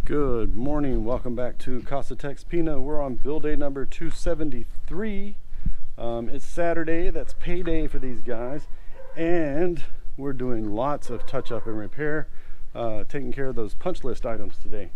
Good morning, welcome back to casa.texpina. We're on build day number 273. It's Saturday, that's payday for these guys, and we're doing lots of touch-up and repair, taking care of those punch list items today.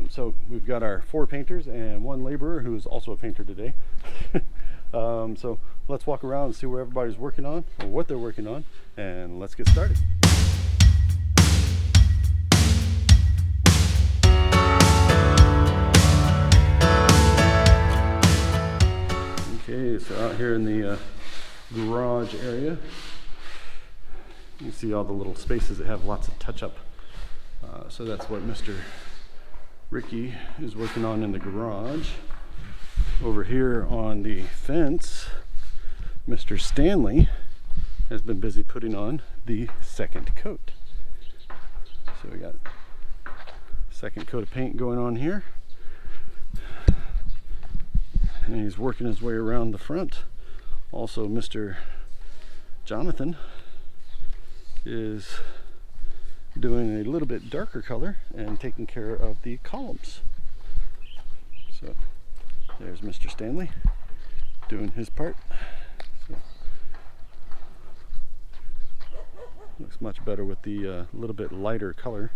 So we've got our 4 painters and 1 laborer who's also a painter today. So let's walk around and see where everybody's working on, or what they're working on, and let's get started. Okay, so out here in the garage area, you can see all the little spaces that have lots of touch-up. So that's what Mr. Ricky is working on in the garage. Over here on the fence, Mr. Stanley has been busy putting on the second coat. So we got second coat of paint going on here. And he's working his way around the front. Also, Mr. Jonathan is doing a little bit darker color and taking care of the columns. So there's Mr. Stanley doing his part. So, looks much better with the little bit lighter color.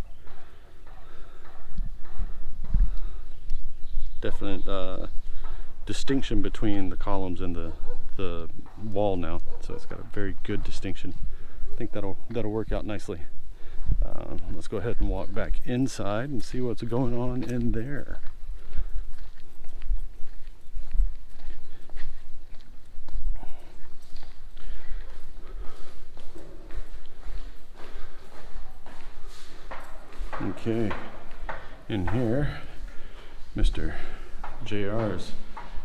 Definite distinction between the columns and the wall now, so it's got a very good distinction. I think that'll work out nicely. Let's go ahead and walk back inside and see what's going on in there. Okay, in here, Mr. JR is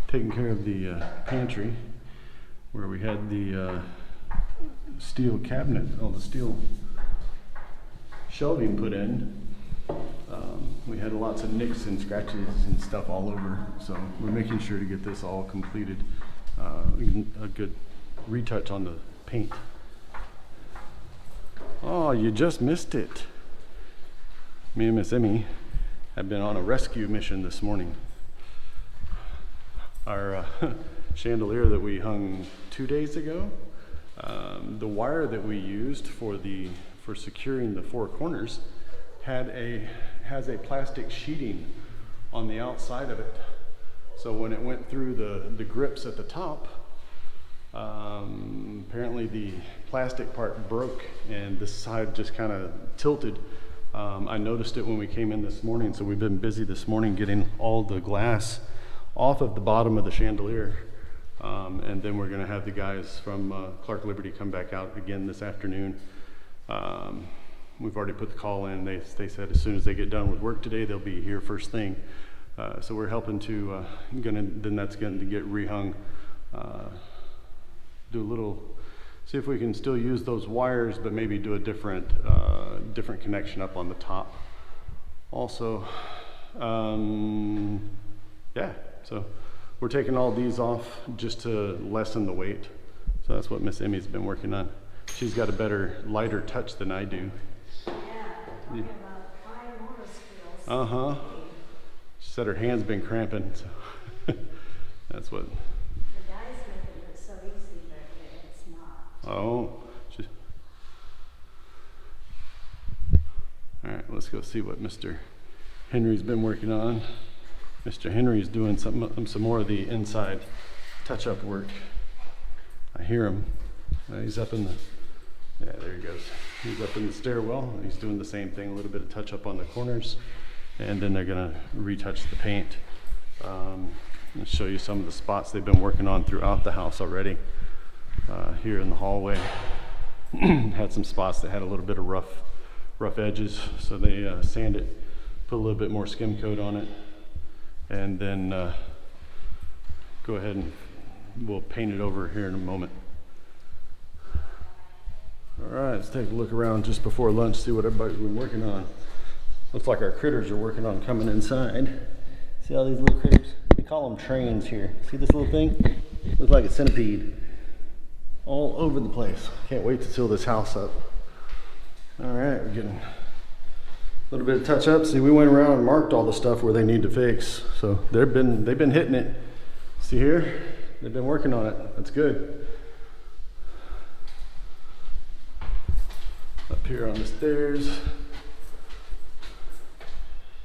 taking care of the pantry, where we had the steel cabinet, all the steel shelving put in. We had lots of nicks and scratches and stuff all over, so we're making sure to get this all completed. A good retouch on the paint. Oh, you just missed it. Me and Miss Emie have been on a rescue mission this morning. Our chandelier that we hung 2 days ago, the wire that we used for securing the 4 corners has a plastic sheeting on the outside of it. So when it went through the grips at the top, apparently the plastic part broke and this side just kind of tilted. I noticed it when we came in this morning, so we've been busy this morning getting all the glass off of the bottom of the chandelier, and then we're going to have the guys from Clark Liberty come back out again this afternoon. We've already put the call in. They said as soon as they get done with work today, they'll be here first thing. So we're helping to then that's going to get rehung. See if we can still use those wires, but maybe do a different connection up on the top. Also, yeah. So we're taking all these off just to lessen the weight. So that's what Miss Emmie's been working on. She's got a better, lighter touch than I do. Yeah, talking about fine motor skills. She said her hand's been cramping. So that's what. The guys make it look so easy, but it's not. Oh. All right, let's go see what Mr. Henry's been working on. Mr. Henry's doing some more of the inside touch-up work. I hear him. He's up in the, yeah, there he goes. He's up in the stairwell. He's doing the same thing, a little bit of touch-up on the corners, and then they're gonna retouch the paint. I'll show you some of the spots they've been working on throughout the house already. Here in the hallway, had some spots that had a little bit of rough edges, so they sand it, put a little bit more skim coat on it, and then go ahead and we'll paint it over here in a moment. All right, let's take a look around just before lunch, see what everybody's been working on. Looks like our critters are working on coming inside. See all these little critters? We call them trains here. See this little thing? Looks like a centipede. All over the place. Can't wait to seal this house up. All right, we're getting little bit of touch up. See, we went around and marked all the stuff where they need to fix. So they've been hitting it. See here? They've been working on it. That's good. Up here on the stairs.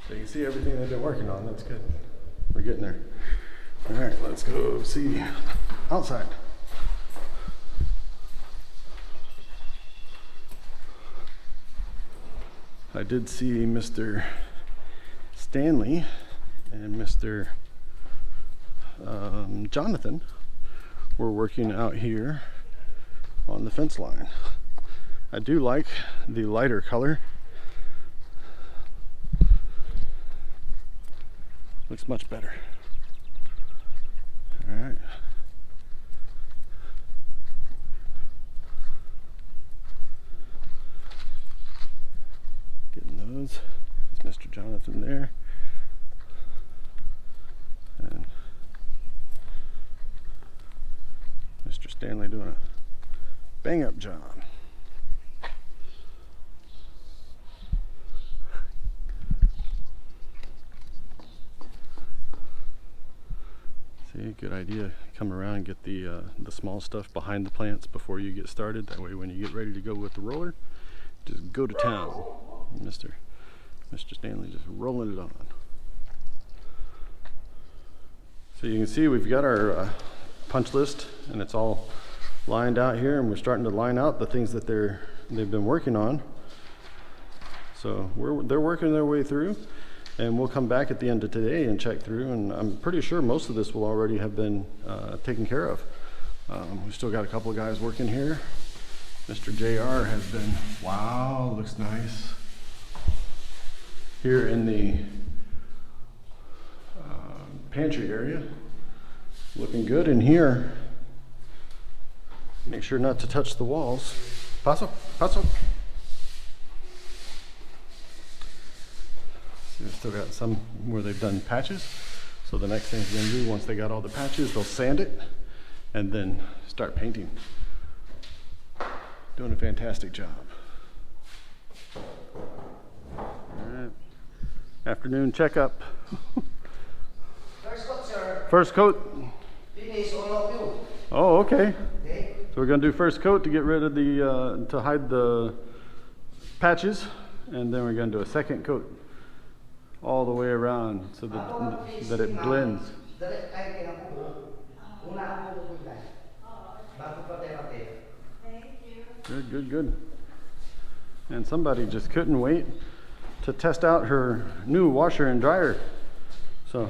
So you can see everything they've been working on. That's good. We're getting there. All right, let's go see outside. I did see Mr. Stanley and Mr. Jonathan were working out here on the fence line. I do like the lighter color. Looks much better. All right. Getting those. There's Mr. Jonathan there. And Mr. Stanley doing a bang up job. See, good idea. Come around and get the small stuff behind the plants before you get started. That way when you get ready to go with the roller, just go to town. Mr. Stanley just rolling it on. So you can see we've got our punch list, and it's all lined out here, and we're starting to line out the things that they've been working on. So they're working their way through, and we'll come back at the end of today and check through, and I'm pretty sure most of this will already have been taken care of. We've still got a couple of guys working here. Mr. JR has been, wow, looks nice. Here in the pantry area, looking good in here. Make sure not to touch the walls. Paso, paso. See, we've still got some where they've done patches. So the next thing they're gonna do, once they got all the patches, they'll sand it and then start painting. Doing a fantastic job. All right. Afternoon checkup. First coat, sir. First coat. Finish all of you. Oh, okay. Okay. So we're gonna do first coat to get rid of the, to hide the patches, and then we're gonna do a second coat all the way around so that it blends. Good, good, good. And somebody just couldn't wait to test out her new washer and dryer. So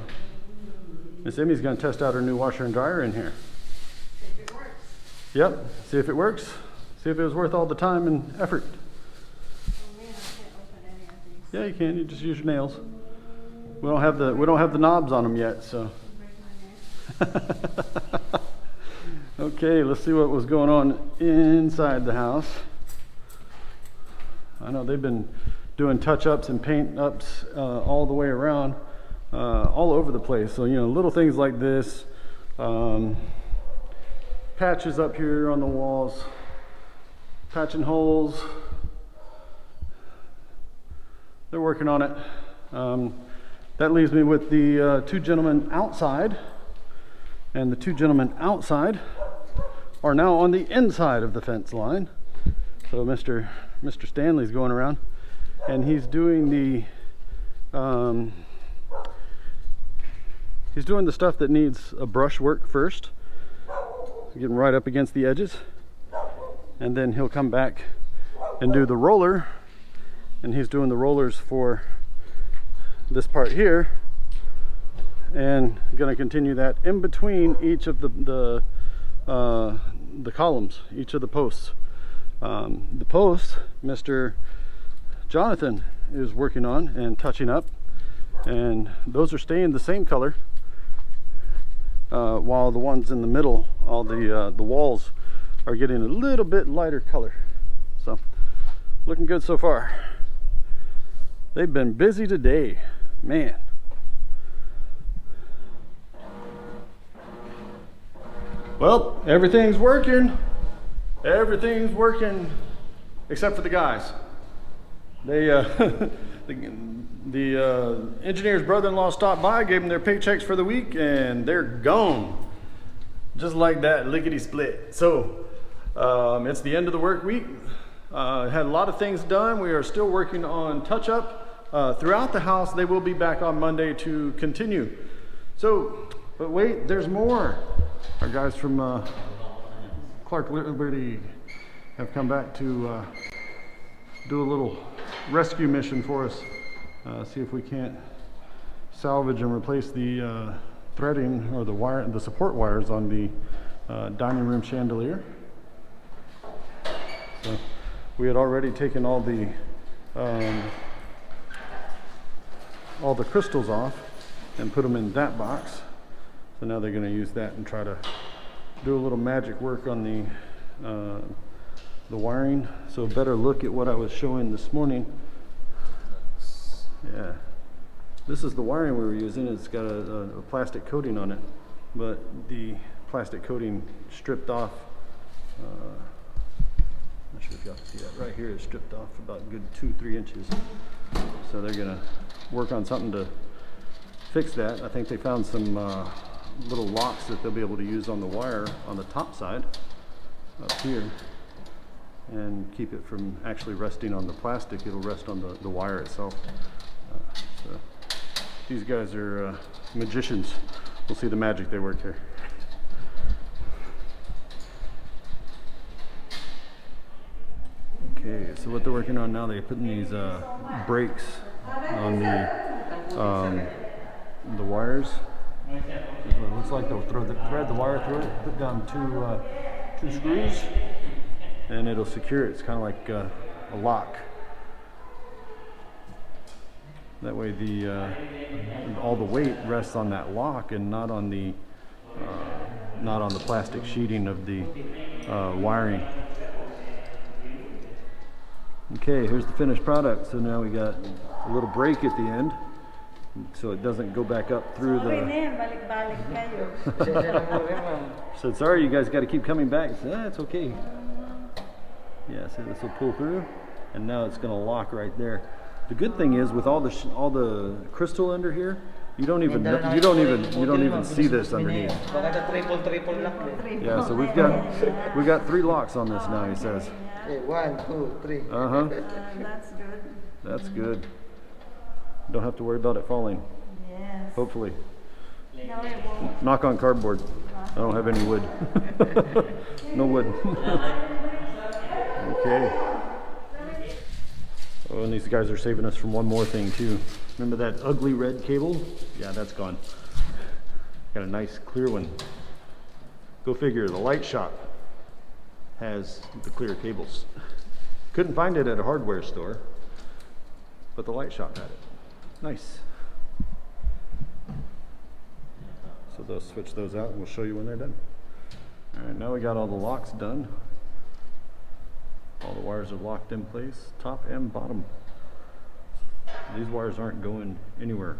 Miss Emmy's gonna test out her new washer and dryer in here. See if it works. Yep, see if it works. See if it was worth all the time and effort. Oh man, I can't open any of these. Yeah, you can. You just use your nails. We don't have the knobs on them yet, so. Break my neck. Okay, let's see what was going on inside the house. I know they've been doing touch-ups and paint-ups all the way around, all over the place. So, you know, little things like this, patches up here on the walls, patching holes. They're working on it. That leaves me with the two gentlemen outside, and the two gentlemen outside are now on the inside of the fence line. So Mr. Stanley's going around, and he's doing the stuff that needs a brush work first, getting right up against the edges, and then he'll come back and do the roller, and he's doing the rollers for this part here, and going to continue that in between each of the columns, each of the posts. The posts Mr. Jonathan is working on and touching up, and those are staying the same color, while the ones in the middle, all the walls, are getting a little bit lighter color. So looking good so far. They've been busy today, man. Well, everything's working. Everything's working except for the guys. They, the engineer's brother-in-law stopped by, gave them their paychecks for the week, and they're gone. Just like that, lickety split. So, it's the end of the work week. Had a lot of things done. We are still working on touch-up throughout the house. They will be back on Monday to continue. So, but wait, there's more. Our guys from Clark Liberty have come back to do a little rescue mission for us. See if we can't salvage and replace the threading or the support wires on the dining room chandelier. So we had already taken all the crystals off and put them in that box. So now they're going to use that and try to do a little magic work on the wiring. So a better look at what I was showing this morning. Yeah, this is the wiring we were using. It's got a plastic coating on it, but the plastic coating stripped off. Not sure if y'all can see that. Right here is stripped off about a good 2-3 inches. So they're gonna work on something to fix that. I think they found some little locks that they'll be able to use on the wire on the top side up here and keep it from actually resting on the plastic. It'll rest on the wire itself. So these guys are magicians. We'll see the magic they work here. Okay, so what they're working on now, they're putting these brakes on the wires. It looks like they'll thread the wire through it, put down two screws, and it'll secure it. It's kind of like a lock. That way all the weight rests on that lock and not on the plastic sheeting of the wiring. Okay, here's the finished product. So now we got a little brake at the end, so it doesn't go back up through So sorry, you guys got to keep coming back. So, it's okay. Yeah, so this will pull through, and now it's going to lock right there. The good thing is, with all the crystal under here, you don't even see this underneath. Yeah, so we've got 3 locks on this now. He says. 1, 2, 3. That's good. That's good. Don't have to worry about it falling. Yes. Hopefully. No, it won't. Knock on cardboard. I don't have any wood. No wood. Okay. Oh, and these guys are saving us from one more thing too. Remember that ugly red cable? Yeah, that's gone. Got a nice clear one. Go figure, the light shop has the clear cables. Couldn't find it at a hardware store, but the light shop had it. Nice. So they'll switch those out and we'll show you when they're done. All right, now we got all the locks done. All the wires are locked in place, top and bottom. These wires aren't going anywhere.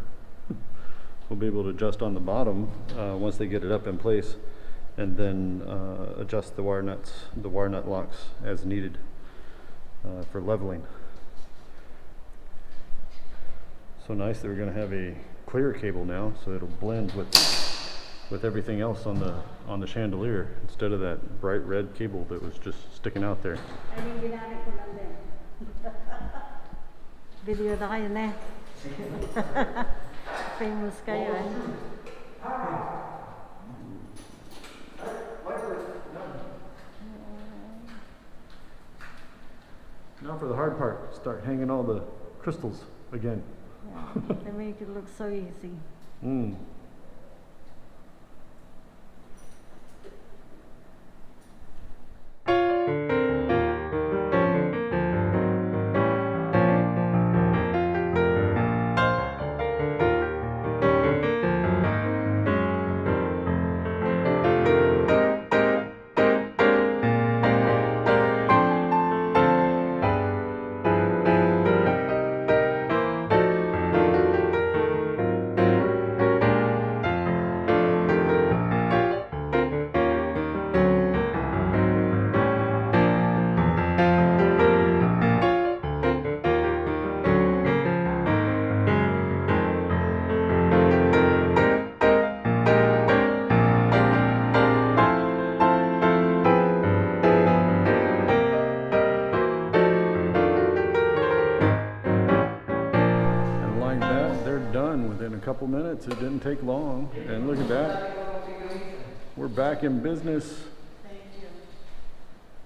We'll be able to adjust on the bottom once they get it up in place, and then adjust the wire nut locks as needed for leveling. So nice that we're going to have a clear cable now, so it'll blend with everything else on the chandelier instead of that bright red cable that was just sticking out there. Video na kayo na. Famous kayo eh. Now for the hard part, start hanging all the crystals again. Yeah, they make it look so easy. in a couple minutes. It didn't take long. And look at that. We're back in business. Thank you.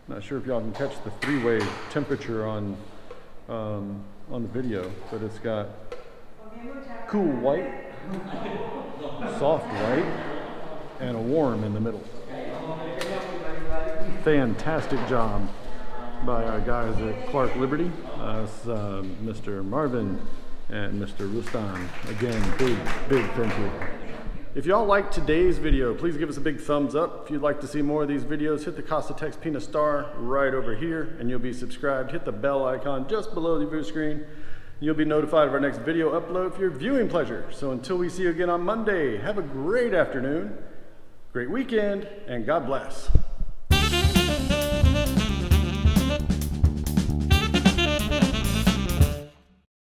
Not sure if y'all can catch the three-way temperature on the video, but it's got cool white, soft white, and a warm in the middle. Fantastic job by our guys at Clark Liberty. Mr. Marvin and Mr. Rustan. Again, big thank you. If y'all liked today's video, please give us a big thumbs up. If you'd like to see more of these videos, hit the casa.texpina star right over here and you'll be subscribed. Hit the bell icon just below the view screen. You'll be notified of our next video upload for your viewing pleasure. So until we see you again on Monday, have a great afternoon, great weekend, and God bless.